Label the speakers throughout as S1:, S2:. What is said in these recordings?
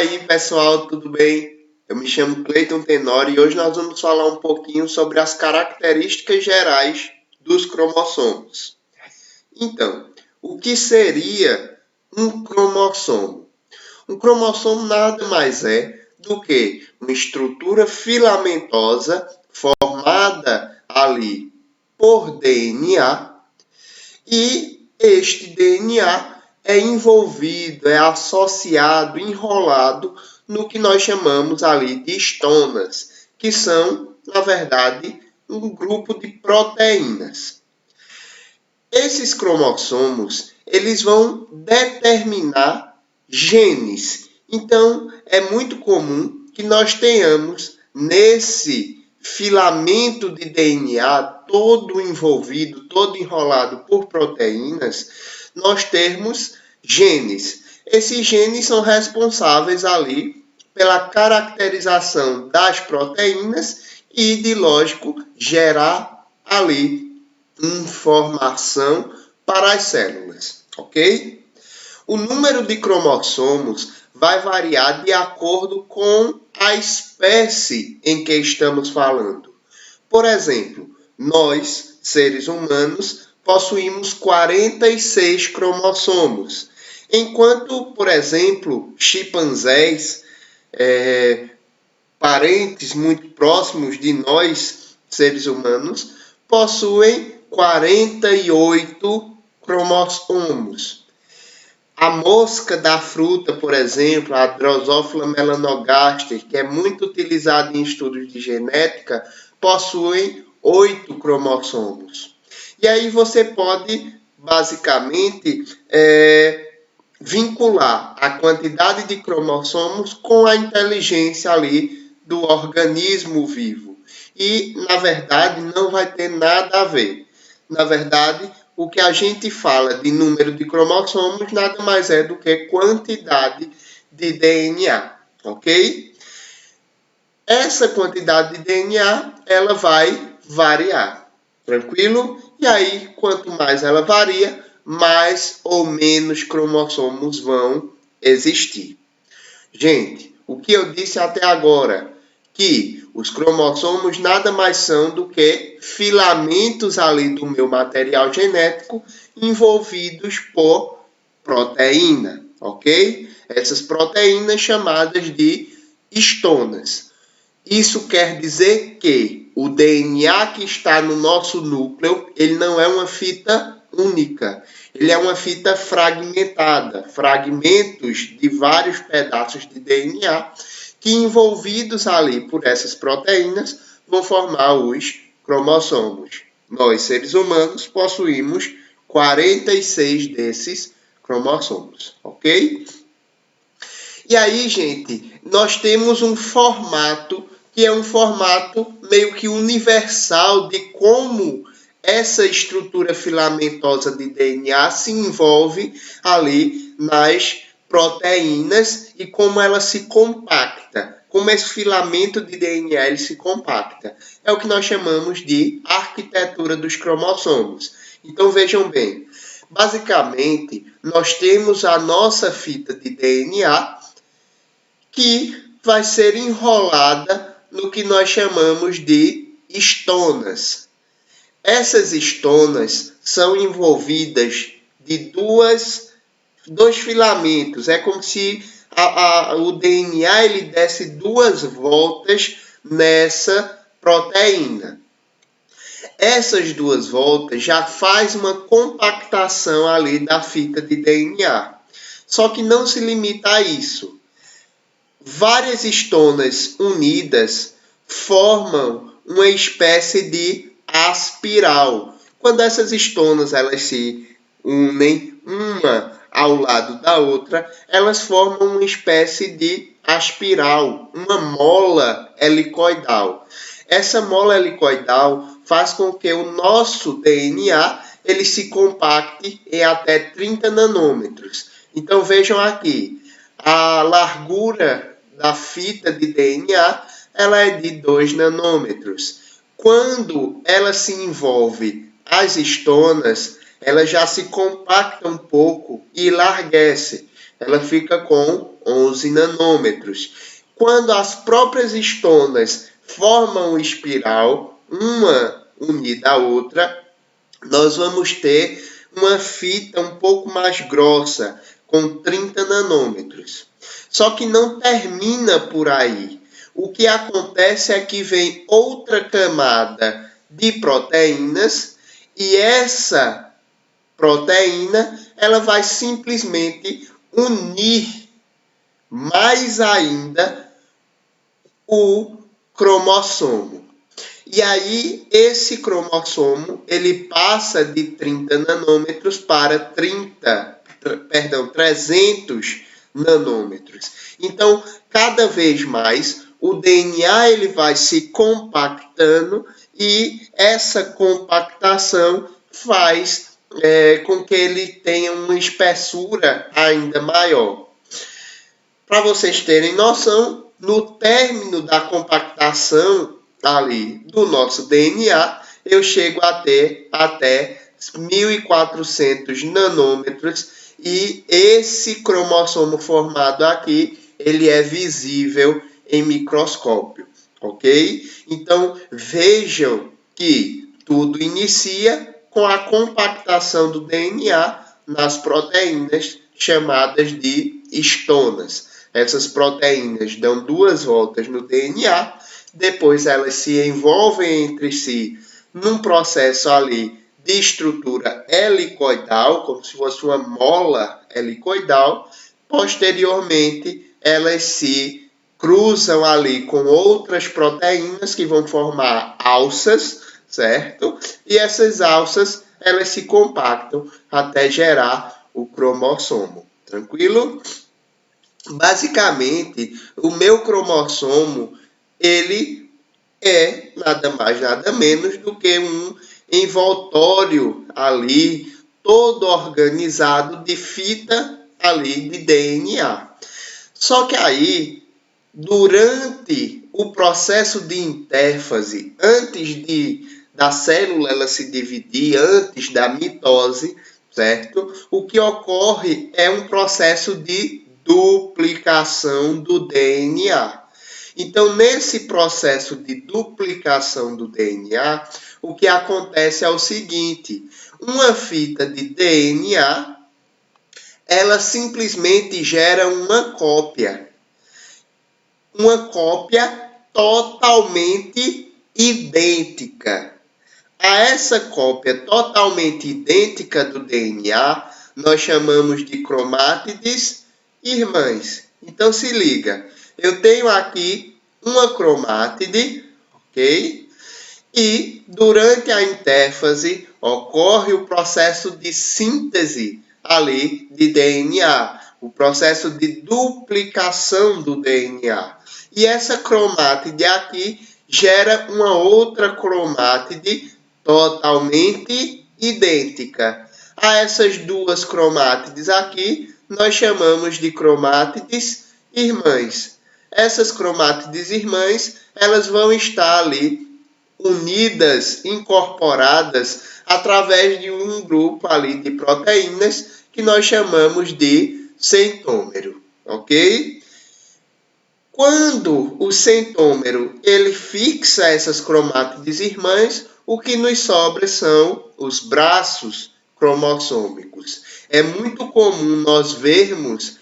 S1: aí, pessoal, tudo bem? Eu me chamo Cleiton Tenório e hoje nós vamos falar um pouquinho sobre as características gerais dos cromossomos. Então, o que seria um cromossomo? Um cromossomo nada mais é do que uma estrutura filamentosa formada ali por DNA e este DNA é envolvido, é associado, enrolado no que nós chamamos ali de estonas, que são, na verdade, um grupo de proteínas. Esses cromossomos, eles vão determinar genes. Então, é muito comum que nós tenhamos nesse filamento de DNA todo envolvido, todo enrolado por proteínas, nós termos genes. Esses genes são responsáveis ali pela caracterização das proteínas e de, lógico, gerar ali informação para as células, ok? O número de cromossomos vai variar de acordo com a espécie em que estamos falando. Por exemplo, nós, seres humanos, possuímos 46 cromossomos, enquanto, por exemplo, chimpanzés, parentes muito próximos de nós, seres humanos, possuem 48 cromossomos. A mosca da fruta, por exemplo, a Drosophila melanogaster, que é muito utilizada em estudos de genética, possui 8 cromossomos. E aí você pode, basicamente, vincular a quantidade de cromossomos com a inteligência ali do organismo vivo. E, na verdade, não vai ter nada a ver. Na verdade, o que a gente fala de número de cromossomos nada mais é do que quantidade de DNA, ok? Essa quantidade de DNA, ela vai variar, tranquilo? E aí, quanto mais ela varia, mais ou menos cromossomos vão existir. Gente, o que eu disse até agora, que os cromossomos nada mais são do que filamentos ali do meu material genético envolvidos por proteína, ok? Essas proteínas chamadas de estonas. Isso quer dizer que o DNA que está no nosso núcleo, ele não é uma fita única. Ele é uma fita fragmentada, fragmentos de vários pedaços de DNA que, envolvidos ali por essas proteínas, vão formar os cromossomos. Nós, seres humanos, possuímos 46 desses cromossomos, ok? E aí, gente, nós temos um formato que é um formato meio que universal de como essa estrutura filamentosa de DNA se envolve ali nas proteínas e como ela se compacta, como esse filamento de DNA ele se compacta. É o que nós chamamos de arquitetura dos cromossomos. Então vejam bem, basicamente nós temos a nossa fita de DNA que vai ser enrolada no que nós chamamos de estonas. Essas estonas são envolvidas de dois filamentos. É como se o DNA ele desse 2 voltas nessa proteína. Essas 2 voltas já faz uma compactação ali da fita de DNA. Só que não se limita a isso. Várias estonas unidas formam uma espécie de aspiral. Quando essas estonas elas se unem uma ao lado da outra, elas formam uma espécie de aspiral, uma mola helicoidal. Essa mola helicoidal faz com que o nosso DNA ele se compacte em até 30 nanômetros. Então vejam aqui, a largura da fita de DNA ela é de 2 nanômetros. Quando ela se envolve as estonas, ela já se compacta um pouco e larguece. ela fica com 11 nanômetros. Quando as próprias histonas formam espiral, uma unida à outra, nós vamos ter uma fita um pouco mais grossa, com 30 nanômetros. Só que não termina por aí. O que acontece é que vem outra camada de proteínas e essa proteína ela vai simplesmente unir mais ainda o cromossomo. E aí, esse cromossomo, ele passa de 30 nanômetros para 300 nanômetros. Então, cada vez mais, o DNA ele vai se compactando e essa compactação faz com que ele tenha uma espessura ainda maior. Para vocês terem noção, no término da compactação ali do nosso DNA, eu chego a ter até 1.400 nanômetros e esse cromossomo formado aqui, ele é visível em microscópio, ok? Então, vejam que tudo inicia com a compactação do DNA nas proteínas chamadas de histonas. Essas proteínas dão 2 voltas no DNA, depois elas se envolvem entre si num processo ali de estrutura helicoidal, como se fosse uma mola helicoidal. Posteriormente, elas se cruzam ali com outras proteínas que vão formar alças, certo? E essas alças, elas se compactam até gerar o cromossomo. Tranquilo? Basicamente, o meu cromossomo, ele é nada mais, nada menos do que um envoltório ali, todo organizado de fita ali de DNA. Só que aí, durante o processo de intérfase, antes da célula ela se dividir, antes da mitose, certo? O que ocorre é um processo de duplicação do DNA. Então, nesse processo de duplicação do DNA, o que acontece é o seguinte: uma fita de DNA, ela simplesmente gera uma cópia totalmente idêntica. A essa cópia totalmente idêntica do DNA, nós chamamos de cromátides irmãs. Então, se liga, eu tenho aqui uma cromátide, ok? E durante a intérfase ocorre o processo de síntese ali de DNA, o processo de duplicação do DNA. E essa cromátide aqui gera uma outra cromátide totalmente idêntica. A essas duas cromátides aqui, nós chamamos de cromátides irmãs. Essas cromátides irmãs, elas vão estar ali unidas, incorporadas através de um grupo ali de proteínas que nós chamamos de centômero, ok? Quando o centômero ele fixa essas cromátides irmãs, o que nos sobra são os braços cromossômicos. É muito comum nós vermos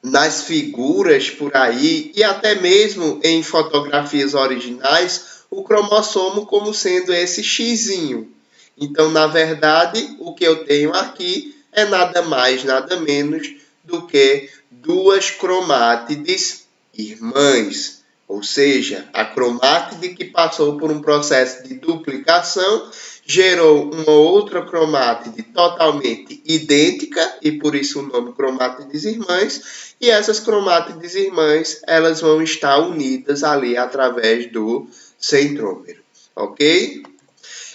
S1: nas figuras por aí e até mesmo em fotografias originais o cromossomo como sendo esse xizinho. Então, na verdade, o que eu tenho aqui é nada mais, nada menos do que duas cromátides irmãs. Ou seja, a cromátide que passou por um processo de duplicação gerou uma outra cromátide totalmente idêntica, e por isso o nome cromátides irmãs, e essas cromátides irmãs, elas vão estar unidas ali através do centrômero, ok?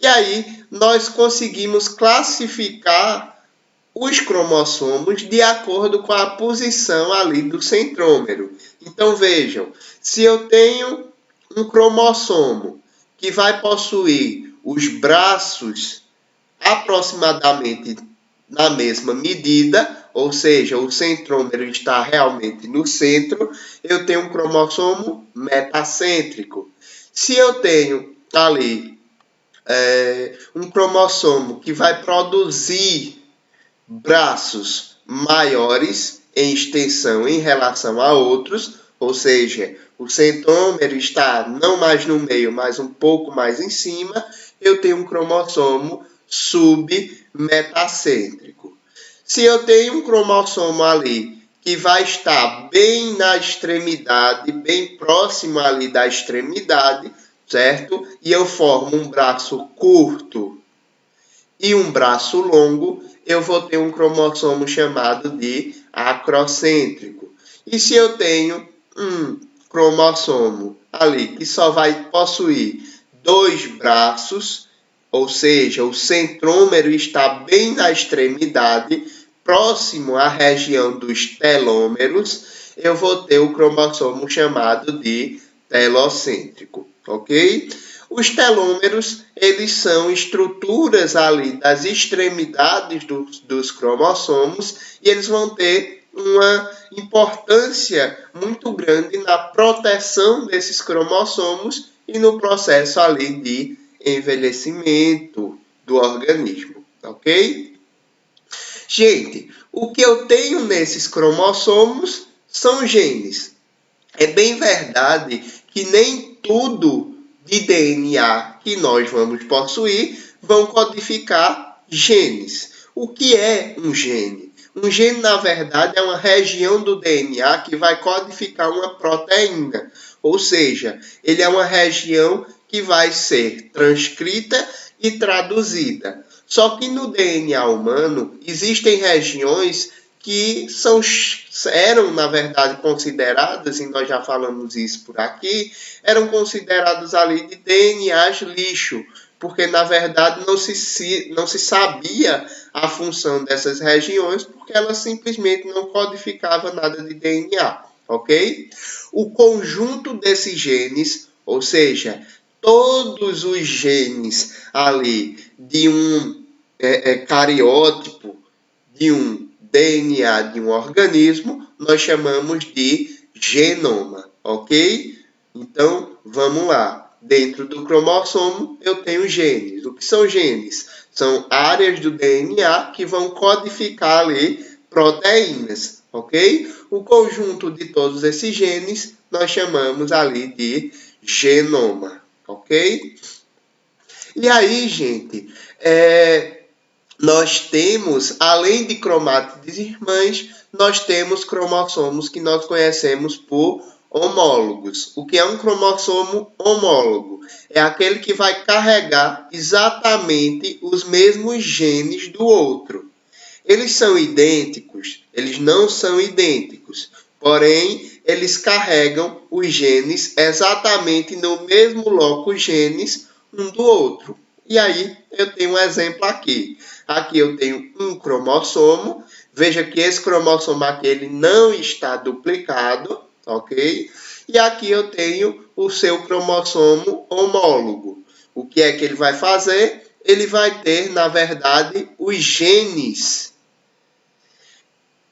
S1: E aí, nós conseguimos classificar os cromossomos de acordo com a posição ali do centrômero. Então, vejam, se eu tenho um cromossomo que vai possuir os braços aproximadamente na mesma medida, ou seja, o centrômero está realmente no centro, eu tenho um cromossomo metacêntrico. Se eu tenho ali um cromossomo que vai produzir braços maiores em extensão em relação a outros, ou seja, o centrômero está não mais no meio, mas um pouco mais em cima, eu tenho um cromossomo submetacêntrico. Se eu tenho um cromossomo ali que vai estar bem na extremidade, bem próximo ali da extremidade, certo? E eu formo um braço curto e um braço longo, eu vou ter um cromossomo chamado de acrocêntrico. E se eu tenho um cromossomo ali que só vai possuir 2 braços, ou seja, o centrômero está bem na extremidade, próximo à região dos telômeros, eu vou ter o cromossomo chamado de telocêntrico, ok? Os telômeros, eles são estruturas ali das extremidades dos cromossomos e eles vão ter uma importância muito grande na proteção desses cromossomos e no processo ali de envelhecimento do organismo, ok? Gente, o que eu tenho nesses cromossomos são genes. É bem verdade que nem tudo de DNA que nós vamos possuir vão codificar genes. O que é um gene? Um gene, na verdade, é uma região do DNA que vai codificar uma proteína. Ou seja, ele é uma região que vai ser transcrita e traduzida. Só que no DNA humano existem regiões que eram, na verdade, consideradas, e nós já falamos isso por aqui, eram considerados ali de DNAs lixo, porque, na verdade, não se sabia a função dessas regiões, porque elas simplesmente não codificavam nada de DNA, ok? O conjunto desses genes, ou seja, todos os genes ali de um cariótipo, de um DNA de um organismo, nós chamamos de genoma, ok? Então, vamos lá. Dentro do cromossomo, eu tenho genes. O que são genes? São áreas do DNA que vão codificar ali proteínas, ok? O conjunto de todos esses genes, nós chamamos ali de genoma, ok? E aí, gente, nós temos, além de cromátides irmãs, nós temos cromossomos que nós conhecemos por homólogos. O que é um cromossomo homólogo? É aquele que vai carregar exatamente os mesmos genes do outro. Eles são idênticos? Eles não são idênticos. Porém, eles carregam os genes exatamente no mesmo locus genes um do outro. E aí, eu tenho um exemplo aqui. Aqui eu tenho um cromossomo. Veja que esse cromossomo aqui ele não está duplicado, ok? E aqui eu tenho o seu cromossomo homólogo. O que é que ele vai fazer? Ele vai ter, na verdade, os genes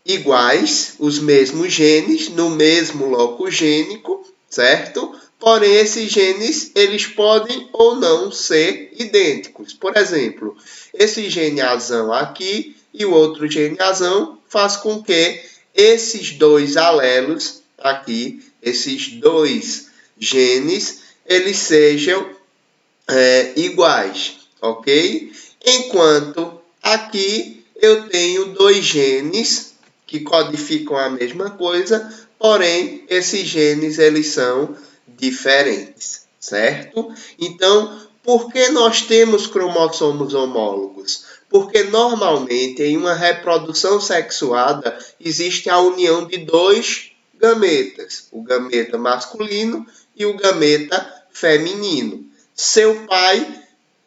S1: iguais, os mesmos genes, no mesmo locus gênico, certo? Porém, esses genes, eles podem ou não ser idênticos. Por exemplo, esse gene azão aqui e o outro gene azão faz com que esses dois alelos aqui, esses dois genes, eles sejam iguais, ok? Enquanto aqui eu tenho dois genes que codificam a mesma coisa, porém esses genes eles são diferentes, certo? Então, por que nós temos cromossomos homólogos? Porque normalmente em uma reprodução sexuada existe a união de dois gametas, o gameta masculino e o gameta feminino. Seu pai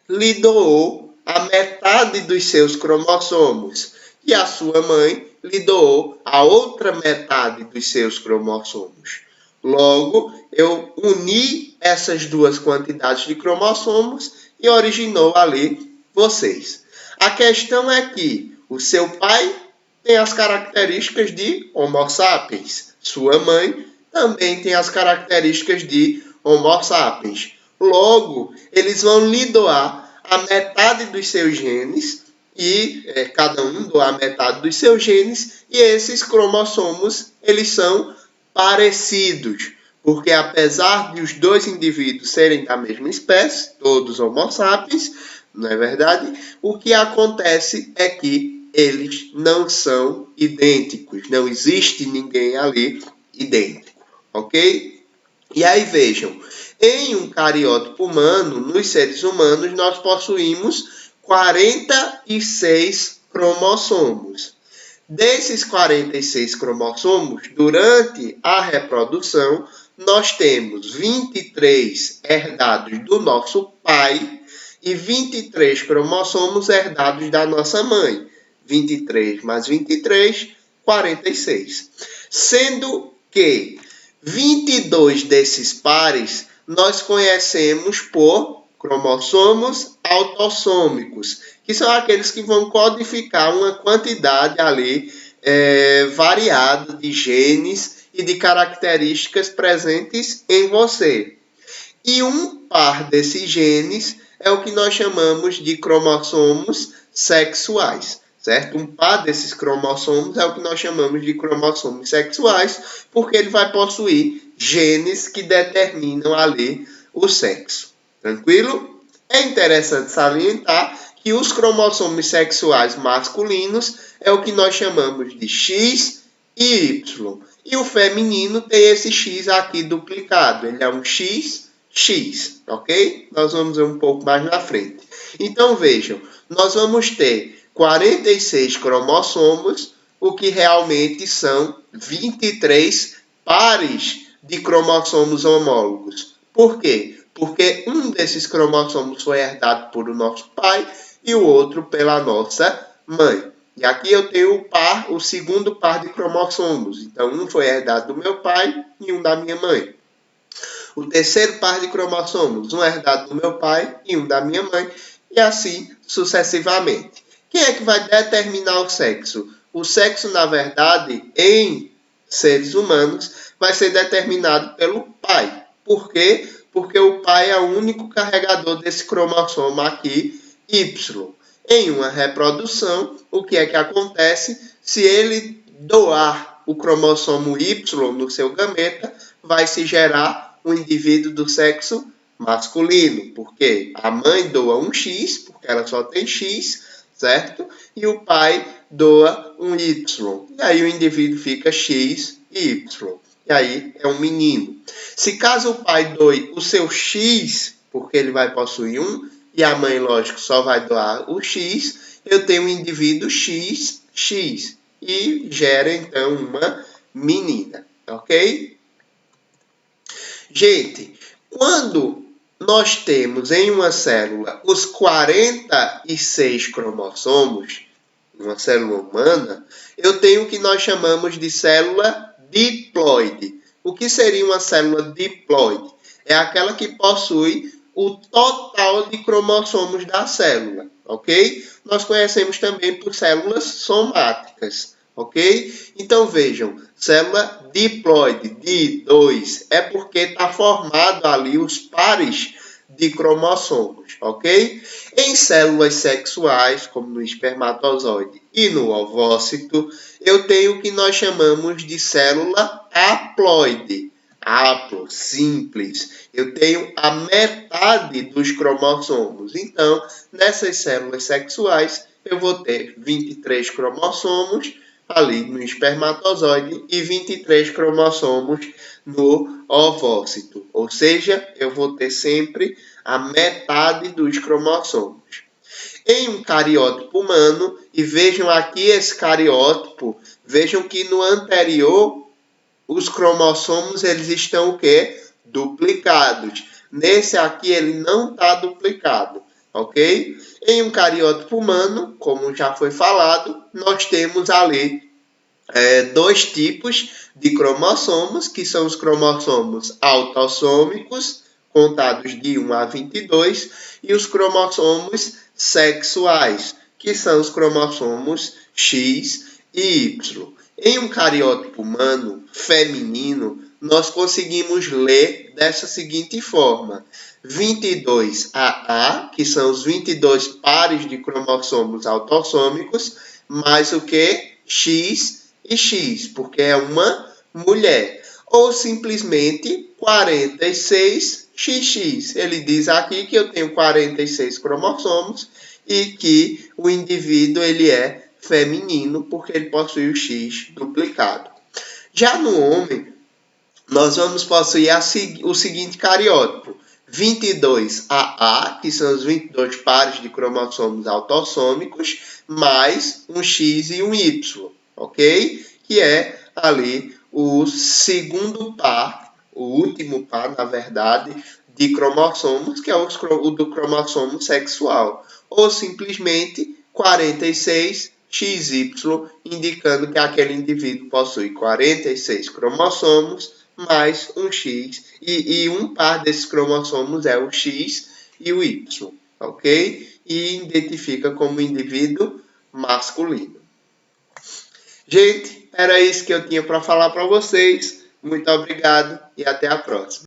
S1: lhe doou a metade dos seus cromossomos e a sua mãe lhe doou a outra metade dos seus cromossomos. Logo, eu uni essas duas quantidades de cromossomos e originou ali vocês. A questão é que o seu pai tem as características de Homo sapiens. Sua mãe também tem as características de Homo sapiens. Logo, eles vão lhe doar a metade dos seus genes e cada um doa a metade dos seus genes e esses cromossomos eles são parecidos, porque apesar de os dois indivíduos serem da mesma espécie, todos Homo sapiens, não é verdade? O que acontece é que eles não são idênticos, não existe ninguém ali idêntico, ok? E aí vejam, em um cariótipo humano, nos seres humanos, nós possuímos 46 cromossomos. Desses 46 cromossomos, durante a reprodução, nós temos 23 herdados do nosso pai e 23 cromossomos herdados da nossa mãe. 23 mais 23, 46. Sendo que 22 desses pares nós conhecemos por cromossomos autossômicos, que são aqueles que vão codificar uma quantidade ali variada de genes e de características presentes em você. E um par desses genes é o que nós chamamos de cromossomos sexuais, certo? Um par desses cromossomos é o que nós chamamos de cromossomos sexuais, porque ele vai possuir genes que determinam ali o sexo. Tranquilo? É interessante salientar que os cromossomos sexuais masculinos é o que nós chamamos de X e Y. E o feminino tem esse X aqui duplicado. Ele é um XX, ok? Nós vamos ver um pouco mais na frente. Então, vejam, nós vamos ter 46 cromossomos, o que realmente são 23 pares de cromossomos homólogos. Por quê? Porque um desses cromossomos foi herdado por o nosso pai e o outro pela nossa mãe. E aqui eu tenho o segundo par de cromossomos. Então, um foi herdado do meu pai e um da minha mãe. O terceiro par de cromossomos, um herdado do meu pai e um da minha mãe, e assim sucessivamente. Quem é que vai determinar o sexo? O sexo, na verdade, em seres humanos, vai ser determinado pelo pai. Por quê? Porque o pai é o único carregador desse cromossomo aqui, Y. Em uma reprodução, o que é que acontece? Se ele doar o cromossomo Y no seu gameta, vai se gerar um indivíduo do sexo masculino, porque a mãe doa um X, porque ela só tem X, certo? E o pai doa um Y. E aí o indivíduo fica X e Y. E aí é um menino. Se caso o pai doe o seu X, porque ele vai possuir um, e a mãe, lógico, só vai doar o X, eu tenho um indivíduo XX. E gera, então, uma menina. Ok? Gente, quando nós temos em uma célula os 46 cromossomos, uma célula humana, eu tenho o que nós chamamos de célula diploide. O que seria uma célula diploide? É aquela que possui o total de cromossomos da célula, ok? Nós conhecemos também por células somáticas, ok? Então vejam, célula diploide, di2, é porque está formado ali os pares de cromossomos, ok? Em células sexuais, como no espermatozoide e no ovócito, eu tenho o que nós chamamos de célula haploide. Haplo, simples. Eu tenho a metade dos cromossomos. Então, nessas células sexuais, eu vou ter 23 cromossomos ali no espermatozoide e 23 cromossomos no ovócito. Ou seja, eu vou ter sempre a metade dos cromossomos. Em um cariótipo humano, e vejam aqui esse cariótipo, vejam que no anterior os cromossomos eles estão o quê? Duplicados. Nesse aqui ele não está duplicado, ok? Em um cariótipo humano, como já foi falado, nós temos ali dois tipos de cromossomos, que são os cromossomos autossômicos, contados de 1 a 22, e os cromossomos sexuais, que são os cromossomos X e Y. Em um cariótipo humano feminino, nós conseguimos ler dessa seguinte forma: 22AA, que são os 22 pares de cromossomos autossômicos, mais o que? X e X, porque é uma mulher. Ou simplesmente 46XX. Ele diz aqui que eu tenho 46 cromossomos e que o indivíduo ele é feminino porque ele possui o X duplicado. Já no homem, nós vamos possuir o seguinte cariótipo: 22AA, que são os 22 pares de cromossomos autossômicos, mais um X e um Y, ok? Que é ali o segundo par, o último par, na verdade, de cromossomos, que é o do cromossomo sexual. Ou simplesmente 46XY, indicando que aquele indivíduo possui 46 cromossomos mais um X, e um par desses cromossomos é o X e o Y, ok? E identifica como indivíduo masculino. Gente, era isso que eu tinha para falar para vocês. Muito obrigado e até a próxima.